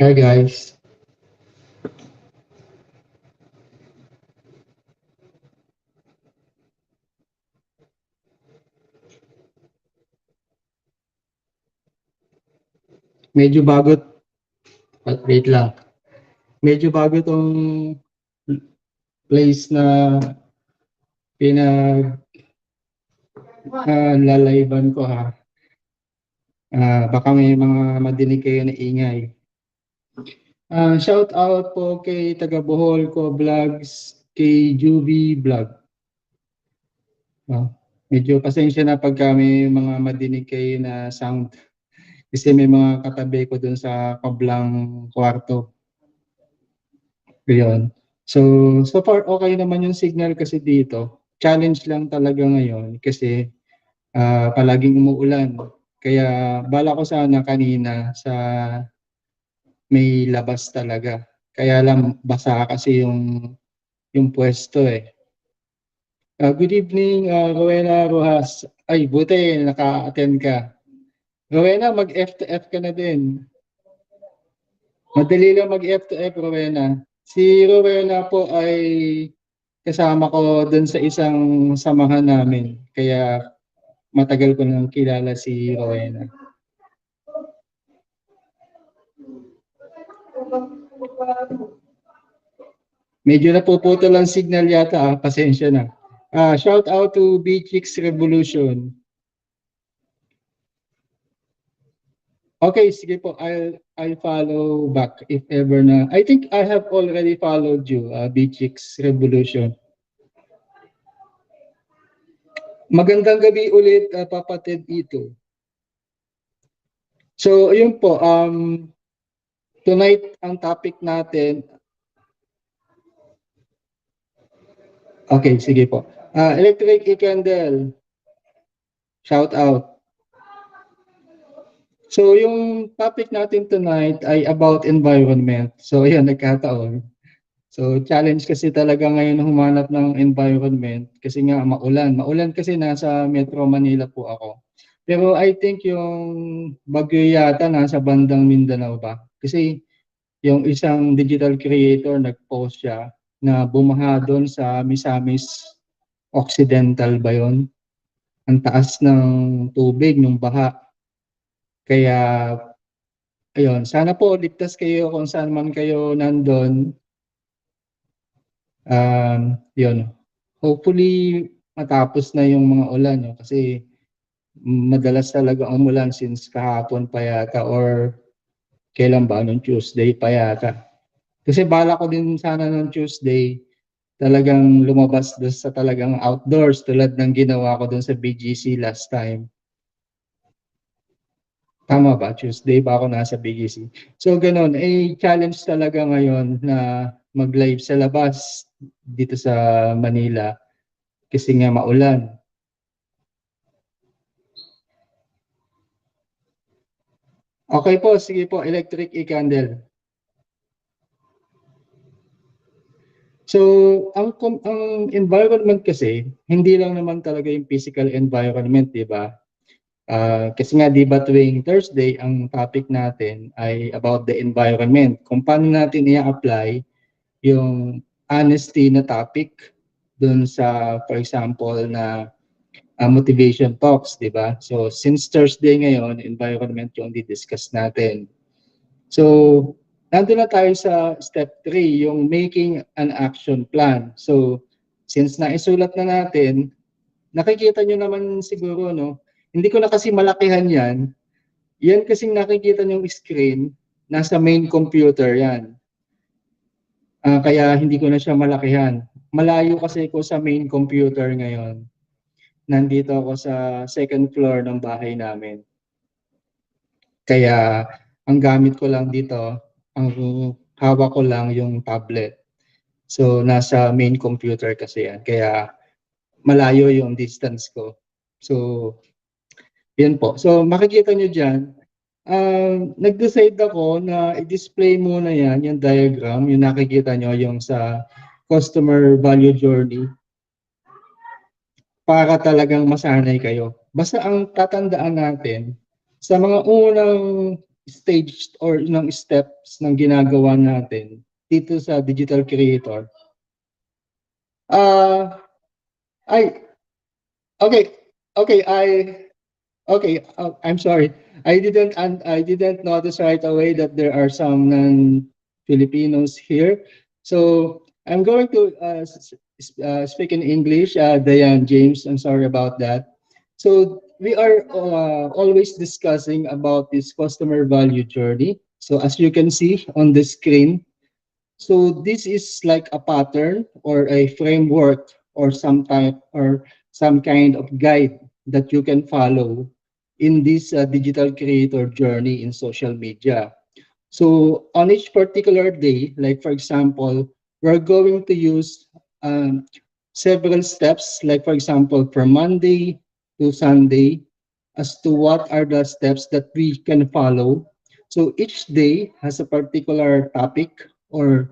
Hi guys. Medyo bago, wait lang. Medyo bago tong place na pinag lalayban ko ha. Baka may mga madinig kayo na ingay. Shout out po kay taga Bohol ko Vlogs, kay Juvie Vlog. Medyo pasensya na pagka may mga madinig kayo na sound. Kasi may mga katabi ko dun sa kablang kwarto. Yun. So far okay naman yung signal kasi dito. Challenge lang talaga ngayon kasi palaging umuulan. Kaya bala ko sana kanina sa may labas talaga. Kaya lang basa kasi yung pwesto eh. Good evening, Rowena Rojas. Ay, buti naka-attend ka. Rowena, mag-F to F ka na din. Madali lang mag-F to F, Rowena. Si Rowena po ay kasama ko dun sa isang samahan namin. Kaya matagal ko nang kilala si Rowena. Medyo napuputol ang signal yata, pasensya na. Shout out to Beachix Revolution. Okay, sige po. I'll follow back if ever na. I think I have already followed you, Beachix Revolution. Magandang gabi ulit, Papatid ito. So, ayun po. Tonight, ang topic natin. Okay, sige po. Electric e-candle. Shout out. So, yung topic natin tonight ay about environment. So, ayun, nagkataon. So, challenge kasi talaga ngayon humanap ng environment kasi nga maulan. Maulan kasi nasa Metro Manila po ako. Pero I think yung bagyo yata nasa bandang Mindanao ba? Kasi yung isang digital creator nag-post siya na bumaha doon sa Misamis Occidental ba yun? Ang taas ng tubig, ng baha. Kaya, ayun, sana po ligtas kayo kung saan man kayo nandun. Yun. Hopefully, matapos na yung mga ulan. No? Kasi madalas talaga umulan since kahapon pa yata or kailan ba? Nung Tuesday pa yata. Kasi bala ko din sana nung Tuesday talagang lumabas doon sa talagang outdoors tulad ng ginawa ko doon sa BGC last time. Tama ba? Tuesday ba ako nasa BGC? So ganun, challenge talaga ngayon na mag-live sa labas dito sa Manila kasi nga maulan. Okay po, sige po, electric e-candle. So, ang environment kasi, hindi lang naman talaga yung physical environment, di ba? Kasi nga, di ba tuwing Thursday, ang topic natin ay about the environment. Kung paano natin i-apply yung honesty na topic dun sa, for example, na motivation talks, di ba? So, since Thursday ngayon, environment yung di-discuss natin. So, nandun na tayo sa step 3, yung making an action plan. So, since naisulat na natin, nakikita nyo naman siguro, no? Hindi ko na kasi malakihan yan. Yan kasing nakikita nyo yung screen, nasa main computer yan. Kaya hindi ko na siya malakihan. Malayo kasi ko sa main computer ngayon. Nandito ako sa second floor ng bahay namin. Kaya ang gamit ko lang dito, ang hawak ko lang yung tablet. So nasa main computer kasi yan. Kaya malayo yung distance ko. So yun po. So makikita nyo dyan, nag-decide ako na i-display muna yan, yung diagram, yung nakikita nyo yung sa customer value journey para talagang masanay kayo. Basta ang tatandaan natin, sa mga unang stage or ng steps ng ginagawa natin dito sa digital creator. Uh, I okay, okay, okay, I'm sorry. I didn't notice right away that there are some non-Filipinos here. So I'm going to speak in English. Diane, James, I'm sorry about that. So we are always discussing about this customer value journey. So as you can see on the screen, so this is like a pattern or a framework or some type or some kind of guide that you can follow in this digital creator journey in social media. So on each particular day, like for example, we're going to use several steps, like for example, from Monday to Sunday, as to what are the steps that we can follow. So each day has a particular topic or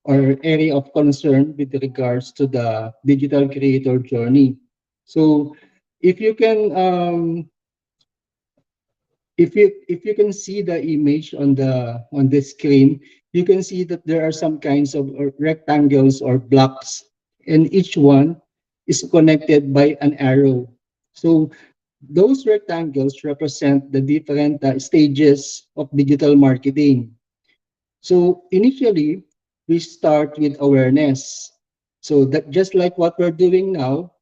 area of concern with regards to the digital creator journey. So if you can if you can see the image on the screen, you can see that there are some kinds of rectangles or blocks, and each one is connected by an arrow. So those rectangles represent the different stages of digital marketing. So initially, we start with awareness. So that just like what we're doing now,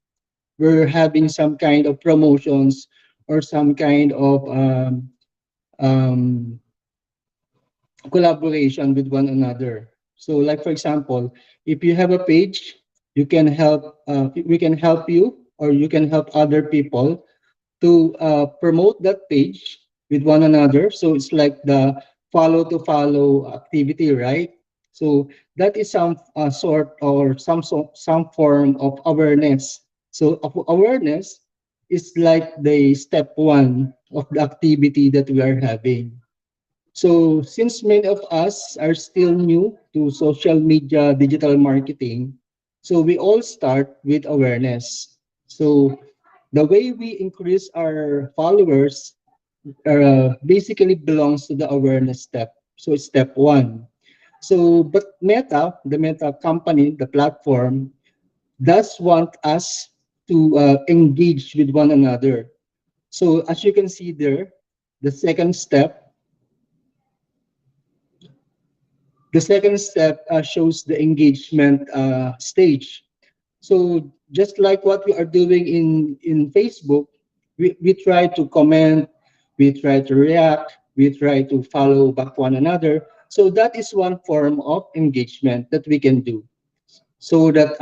we're having some kind of promotions or some kind of um, collaboration with one another. So like for example, if you have a page, you can help, we can help you or you can help other people to promote that page with one another. So it's like the follow to follow activity, right? So that is some sort or some form of awareness. So awareness is like the step one of the activity that we are having. So since many of us are still new to social media digital marketing, so we all start with awareness. So the way we increase our followers basically belongs to the awareness step. So it's step one. So, but Meta, the Meta company, the platform, does want us to engage with one another. So as you can see there, the second step, the second step shows the engagement stage. So just like what we are doing in Facebook, we try to comment, we try to react, we try to follow back one another. So that is one form of engagement that we can do. So that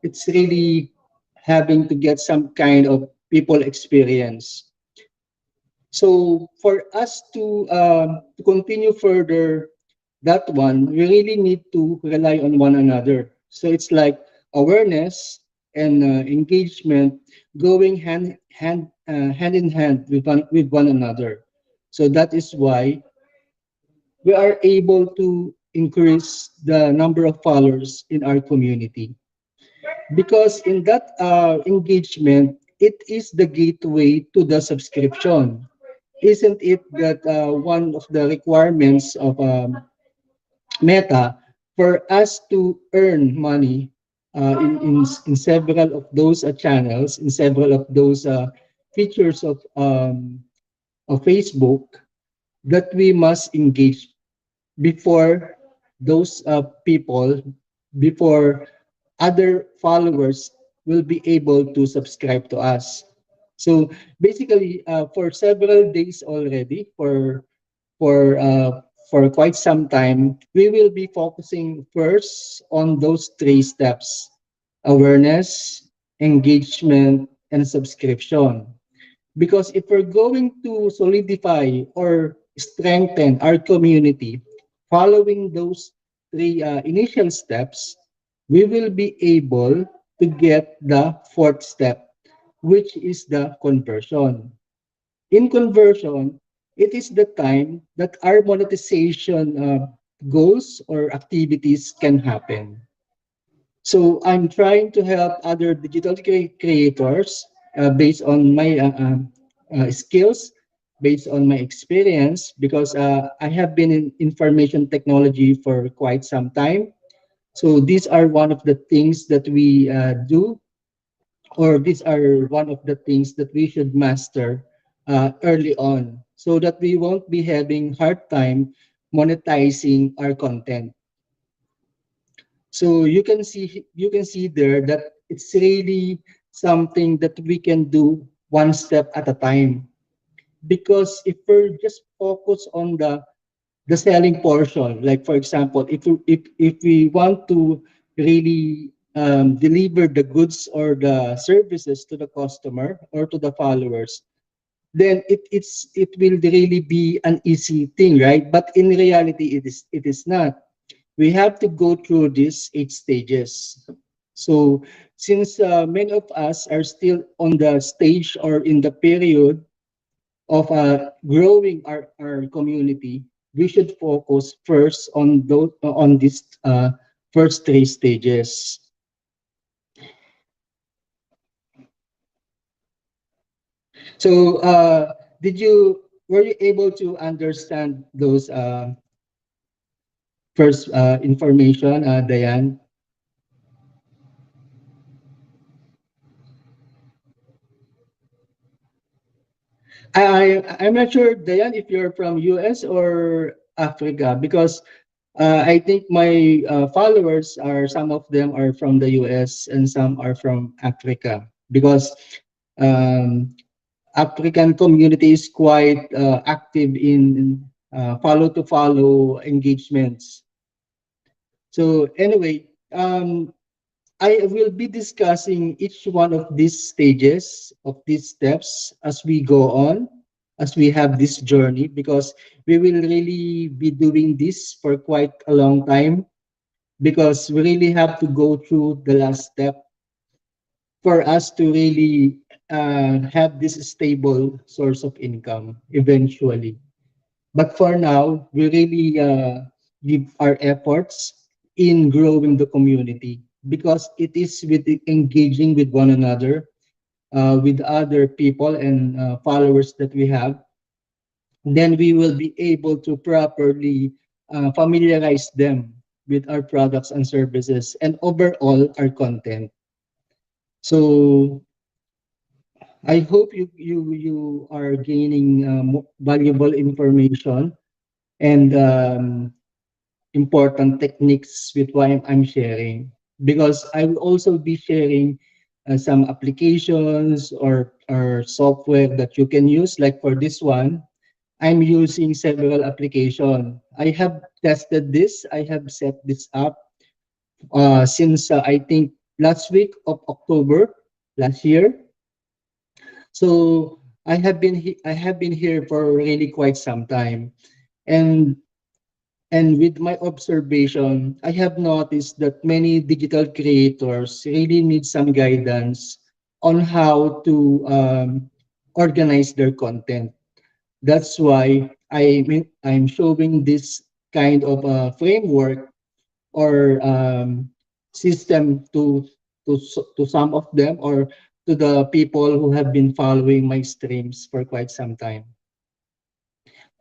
it's really having to get some kind of people experience. So for us to continue further that one, we really need to rely on one another. So it's like awareness and engagement going hand in hand with one another. So that is why we are able to increase the number of followers in our community. Because in that engagement, it is the gateway to the subscription. Isn't it that one of the requirements of Meta for us to earn money in several of those channels, in several of those features of Facebook, that we must engage before those people, before other followers will be able to subscribe to us. So basically, for several days already, for uh, for quite some time, we will be focusing first on those three steps: awareness, engagement, and subscription. Because if we're going to solidify or strengthen our community following those three initial steps, we will be able to get the fourth step, which is the conversion. In conversion, it is the time that our monetization goals or activities can happen. So I'm trying to help other digital creators based on my skills based on my experience, because I have been in information technology for quite some time. So these are one of the things that we do, or these are one of the things that we should master early on, so that we won't be having hard time monetizing our content. So you can see there that it's really something that we can do one step at a time. Because if we're just focused on the selling portion, like for example, if we want to really deliver the goods or the services to the customer or to the followers, then it will really be an easy thing, right? But in reality, it is not. We have to go through these 8 stages. So since many of us are still on the stage or in the period of growing our community, we should focus first on these first 3 stages. So were you able to understand those first information, Diane? I'm not sure, Diane, if you're from US or Africa, because I think my followers are, some of them are from the US and some are from Africa, because um, African community is quite active in follow to follow engagements. So anyway, I will be discussing each one of these stages, of these steps, as we go on, as we have this journey, because we will really be doing this for quite a long time, because we really have to go through the last step for us to really have this stable source of income eventually. But for now, we really give our efforts in growing the community, because it is with engaging with one another, with other people and followers that we have, then we will be able to properly familiarize them with our products and services and overall our content. So I hope you are gaining valuable information and important techniques with what I'm sharing, because I will also be sharing some applications or software that you can use. Like for this one, I'm using several applications. I have tested this. I have set this up since I think last week of October last year. So I have been here for really quite some time, and with my observation, I have noticed that many digital creators really need some guidance on how to organize their content. That's why I'm showing this kind of framework or system to some of them, or to the people who have been following my streams for quite some time.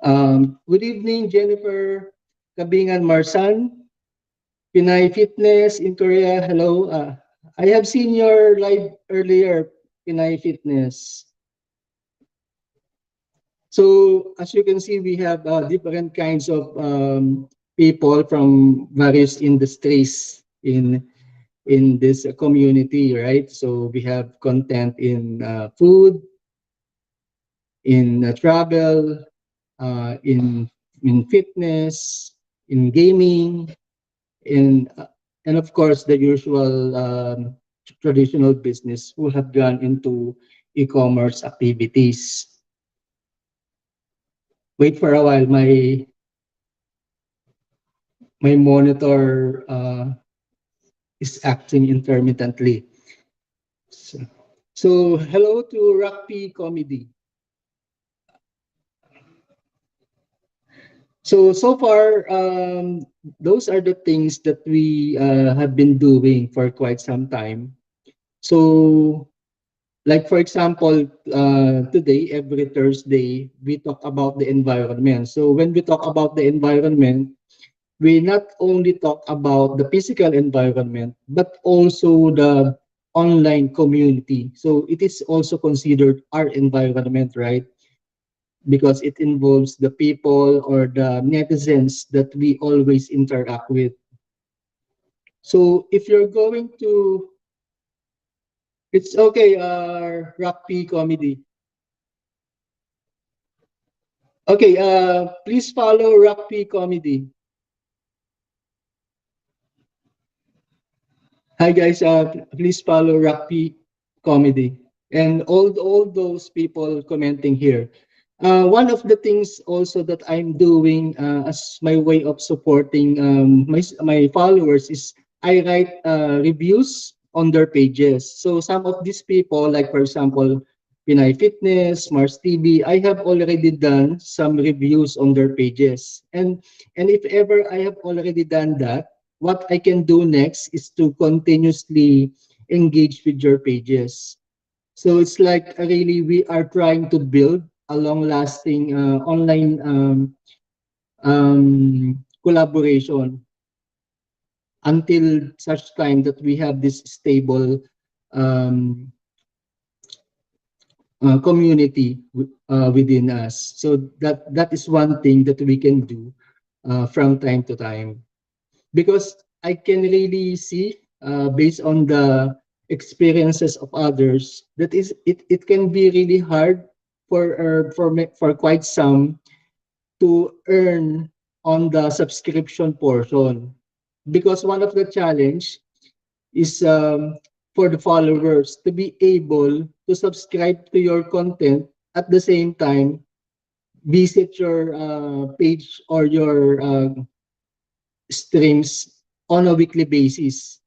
Good evening, Jennifer Kabingan Marsan, Pinay Fitness in Korea. Hello. I have seen your live earlier, Pinay Fitness. So as you can see, we have different kinds of people from various industries in this community, right? So we have content in food, in travel, in fitness, in gaming, in and of course the usual traditional business who have gone into e-commerce activities. Wait for a while, my monitor is acting intermittently. So hello to Rugby Comedy. So far, those are the things that we have been doing for quite some time. So Like for example, today, every Thursday, we talk about the environment. So when we talk about the environment, we not only talk about the physical environment, but also the online community. So it is also considered our environment, right? Because it involves the people or the netizens that we always interact with. So if you're going to, it's okay, Rock P Comedy. Okay, please follow Rock P Comedy. Hi guys, please follow Rock P Comedy and all those people commenting here. One of the things also that I'm doing as my way of supporting my followers is I write reviews on their pages. So some of these people, like for example, Pinay Fitness, Mars TV, I have already done some reviews on their pages. And if ever I have already done that, what I can do next is to continuously engage with your pages. So it's like really we are trying to build a long-lasting online collaboration until such time that we have this stable um, community within us. So that is one thing that we can do from time to time, because I can really see based on the experiences of others that it can be really hard for quite some to earn on the subscription portion, because one of the challenge is for the followers to be able to subscribe to your content at the same time visit your page or your streams on a weekly basis.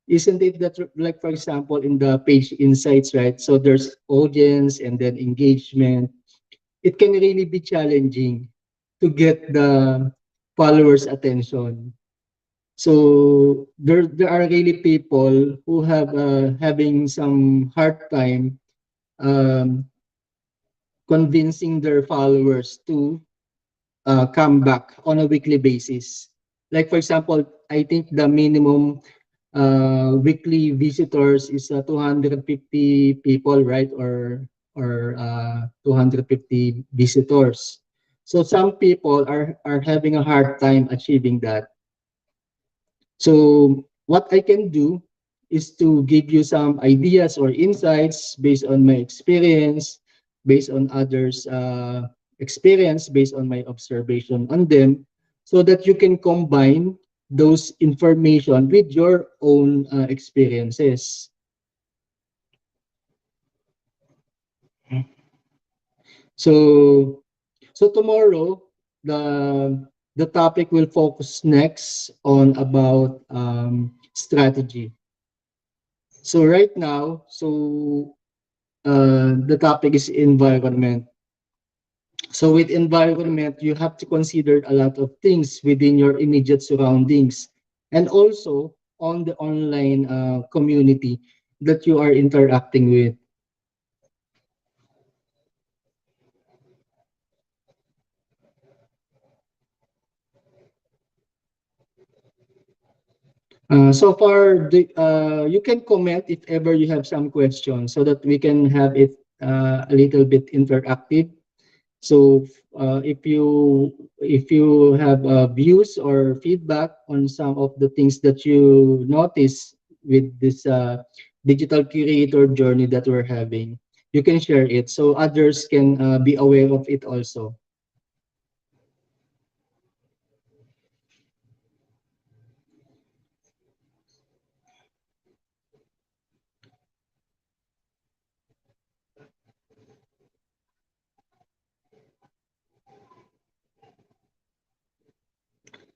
Isn't it that, like for example, in the page insights, right? So there's audience and then engagement. It can really be challenging to get the followers' attention. So there are really people who have having some hard time um, convincing their followers to come back on a weekly basis. Like for example, I think the minimum weekly visitors is 250 people, right? Or 250 visitors. So some people are having a hard time achieving that. So what I can do is to give you some ideas or insights based on my experience, based on others' experience, based on my observation on them, so that you can combine those information with your own experiences. So, so tomorrow the topic will focus next on about strategy. So right now, the topic is environment. So with environment, you have to consider a lot of things within your immediate surroundings and also on the online community that you are interacting with. So far, you can comment if ever you have some questions so that we can have it a little bit interactive. So if you have views or feedback on some of the things that you notice with this digital creator journey that we're having, you can share it so others can be aware of it also.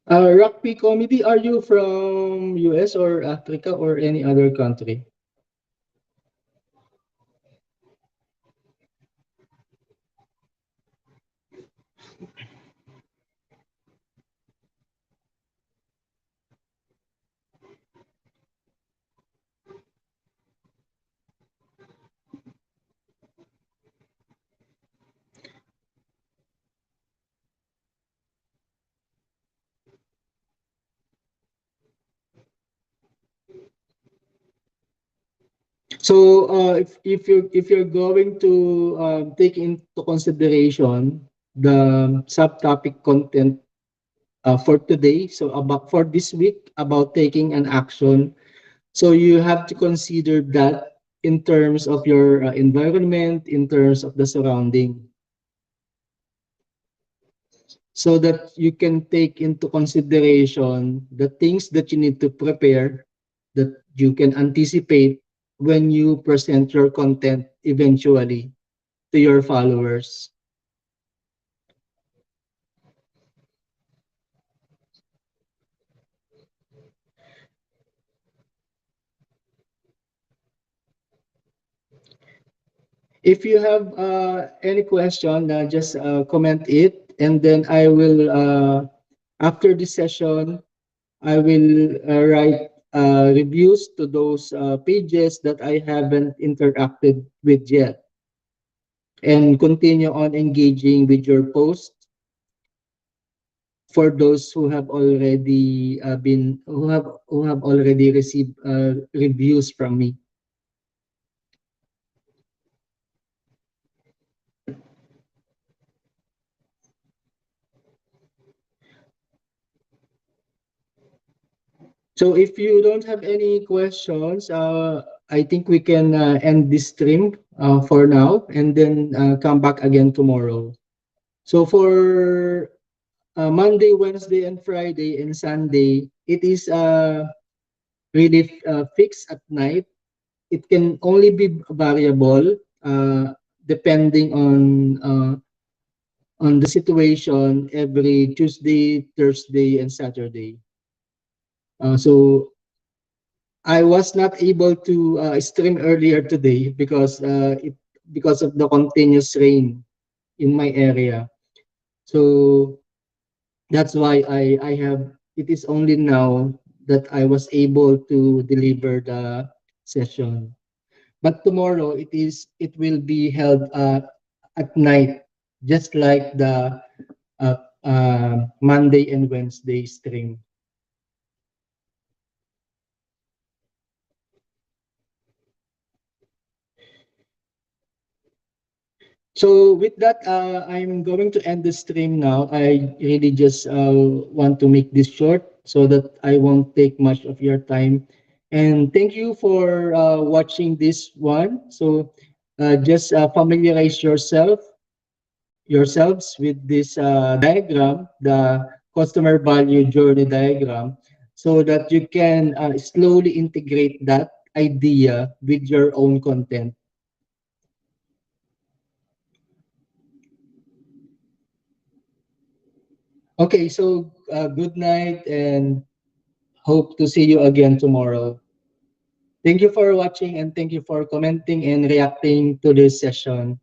Rugby comedy, are you from US or Africa or any other country? So if you're going to take into consideration the subtopic content for today, so about for this week about taking an action, so you have to consider that in terms of your environment, in terms of the surrounding, so that you can take into consideration the things that you need to prepare, that you can anticipate when you present your content eventually to your followers. If you have any question, just comment it, and then I will, after this session, I will write reviews to those pages that I haven't interacted with yet, and continue on engaging with your post for those who have already who have already received reviews from me. So if you don't have any questions, I think we can end this stream for now, and then come back again tomorrow. So for Monday, Wednesday, and Friday, and Sunday, it is really fixed at night. It can only be variable depending on the situation every Tuesday, Thursday, and Saturday. So I was not able to stream earlier today because of the continuous rain in my area. So that's why I have it is only now that I was able to deliver the session. But tomorrow it will be held at night, just like the Monday and Wednesday stream. So with that, I'm going to end the stream now. I really just want to make this short so that I won't take much of your time. And thank you for watching this one. So just familiarize yourselves with this diagram, the customer value journey diagram, so that you can slowly integrate that idea with your own content. Okay, so good night and hope to see you again tomorrow. Thank you for watching and thank you for commenting and reacting to this session.